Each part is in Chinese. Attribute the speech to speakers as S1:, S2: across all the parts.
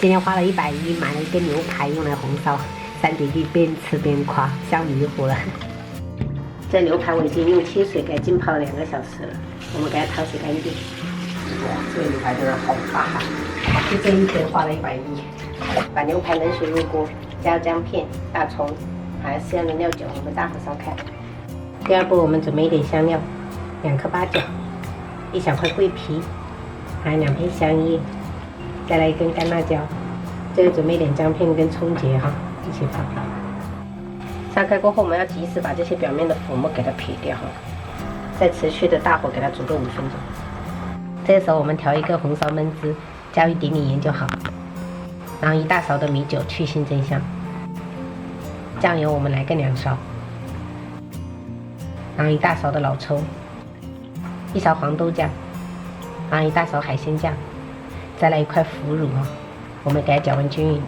S1: 今天花了110买了一个牛排用来红烧，三弟弟边吃边夸，笑迷糊了。这牛排我已经用清水给它浸泡了2个小时了，我们给它淘洗干净。哇，这个牛排真的好大哈！就这一天花了110。把牛排冷水入锅，加姜片、大葱，还有适量的料酒，我们大火烧开。第二步，我们准备一点香料，2颗八角，1小块桂皮，还有2片香叶，再来1根干辣椒。这个准备一点姜片跟葱节哈，一起放。烧开过后，我们要及时把这些表面的浮沫给它撇掉哈，再持续的大火给它煮个5分钟。这个时候我们调一个红烧焖汁，加一点点盐就好。然后1大勺的米酒去腥增香，酱油我们来个2勺，然后1大勺的老抽，1勺黄豆酱，然后1大勺海鲜酱，再来1块腐乳啊，我们给它搅拌均匀。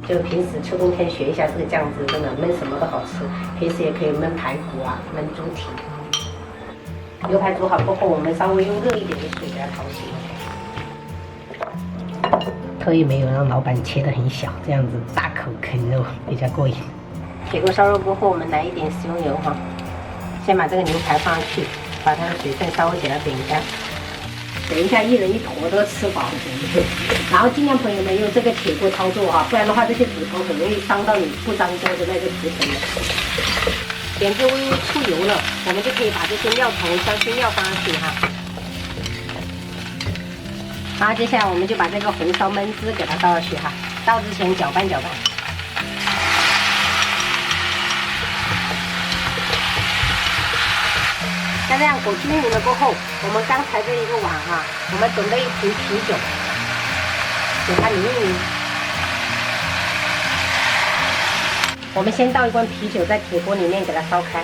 S1: 就平时秋冬天学一下这个酱汁，真的焖什么都好吃。平时也可以焖排骨啊，焖猪蹄。牛排煮好过后，我们稍微用热一点的水给它淘洗。特意没有让老板切得很小，这样子大口啃肉比较过瘾。铁锅烧热过后，我们来一点食用油哈，先把这个牛排放上去，把它的水分稍微给它煸干。等一下1人1坨都吃饱了，然后尽量朋友们用这个铁锅操作哈，不然的话这些骨头很容易伤到你不粘锅的那个皮层的。点至微微出油了，我们就可以把这些料头、香辛料放上去哈。然后接下来我们就把这个红烧焖汁给它倒上去哈，倒之前搅拌搅拌。像这样裹均匀了过后，我们刚才这一个碗哈，我们准备1瓶啤酒，给它淋一淋。我们先倒1罐啤酒在铁锅里面给它烧开。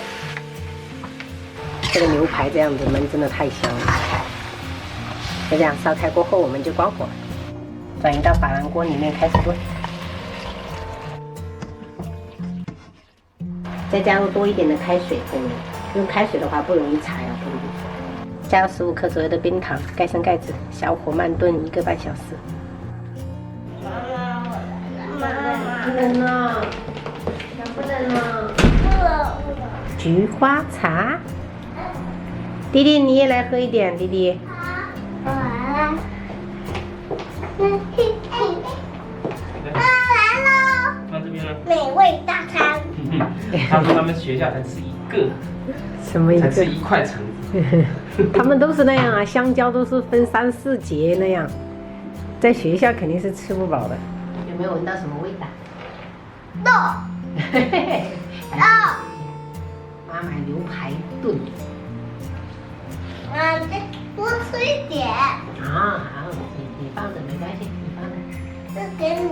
S1: 这个牛排这样子焖真的太香了。就这样烧开过后，我们就关火，转移到珐琅锅里面开始炖。再加入多一点的开水，朋友们，用开水的话不容易柴啊，朋友们。加入15克左右的冰糖，盖上盖子，小火慢炖1个半小时。妈妈，冷了，冷不冷啊？菊花茶，弟弟你也来喝一点，弟弟。
S2: 来喽！那这边呢？美味大餐。
S3: 他说他们学校才吃1个，
S1: 什么一个？
S3: 才吃1块橙子。
S1: 他们都是那样啊，香蕉都是分3、4节那样，在学校肯定是吃不饱的。有没有闻到什么味道？
S2: 豆。豆。
S1: 妈买牛排炖。
S2: 再多吃一点。
S1: 好，你放着没关系，你放着。
S2: 这给你。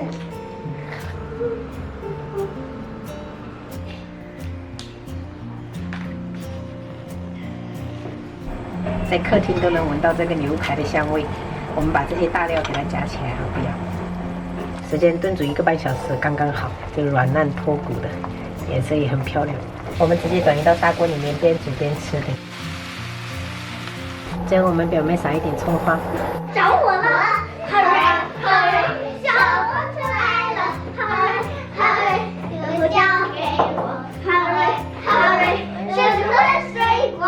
S1: 在客厅都能闻到这个牛排的香味。我们把这些大料给它夹起来，好不要。时间炖煮1个半小时刚刚好，就软烂脱骨的，颜色也很漂亮。我们直接转移到砂锅里面，边煮边吃的。最后我们表面撒一点葱花。
S2: 着火了！好嘞，好嘞，小火车来了！好嘞，好嘞，这个交给我！好嘞，好嘞，是热水管。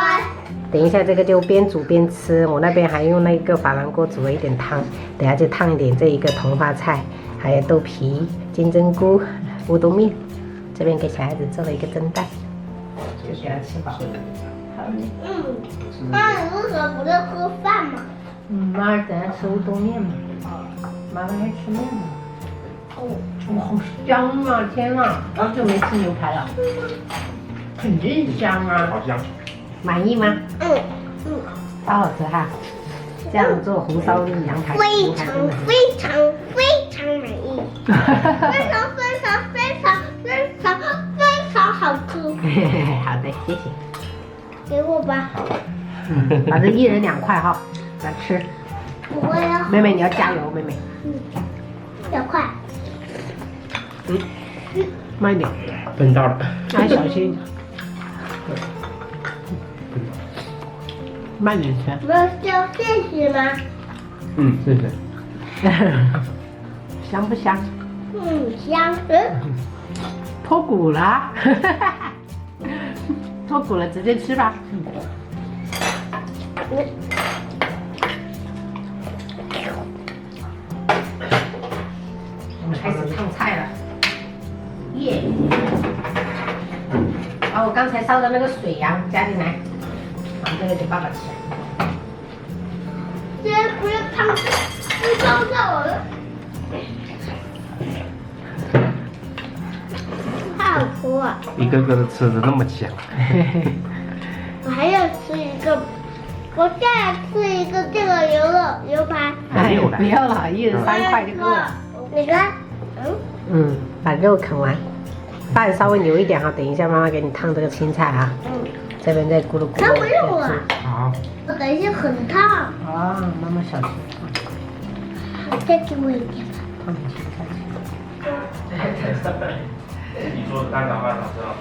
S1: 等一下这个就边煮边吃，我那边还用那个珐琅锅煮了一点汤，等下就烫一点这一个茼花菜，还有豆皮、金针菇、乌冬面。这边给小孩子做了一个蒸蛋，就给他吃饱了。好嘞。
S2: 妈，你为什么不是喝饭吗？
S1: 妈等下吃乌冬面嘛。妈妈还吃面呢。哇，好香啊！天啊，好久没吃牛排了，肯定香啊。
S3: 好香。
S1: 满意吗？超好吃哈！这样做红烧羊排，
S2: 非常非常非常满意，非常非常非常非常非常好吃。
S1: 好的，谢谢。
S2: 给我吧。
S1: 反正1人2块哈，来吃。
S2: 我要。
S1: 妹妹你要加油，妹妹。
S2: 2块。
S1: 慢点。
S3: 分到了。
S1: 还小心。慢点吃。
S2: 我要叫谢谢吗？
S3: 谢谢。
S1: 香不香？
S2: 香。
S1: 脱骨了，脱骨了，直接吃吧。我们开始烫菜了，耶！把我刚才烧的那个水呀加进来，好，这个给爸爸吃。
S2: 这不是烫，是烧到我了。太好吃了！
S3: 一个个都吃的那么香。
S2: 我还要吃一个，我再来吃一个这个牛排。
S1: 哎，不要了，一人3块就够了。
S2: 你看，
S1: 把肉啃完，饭稍微留一点哈，等一下妈妈给你烫这个青菜哈。这边再咕噜咕噜。
S2: 它不用啊，
S1: 好。
S2: 我等一下很烫。
S1: 哦，妈妈小心。
S2: 再给我一点吧。
S1: 烫点青菜。
S3: 你说的蛋炒饭好吃吗？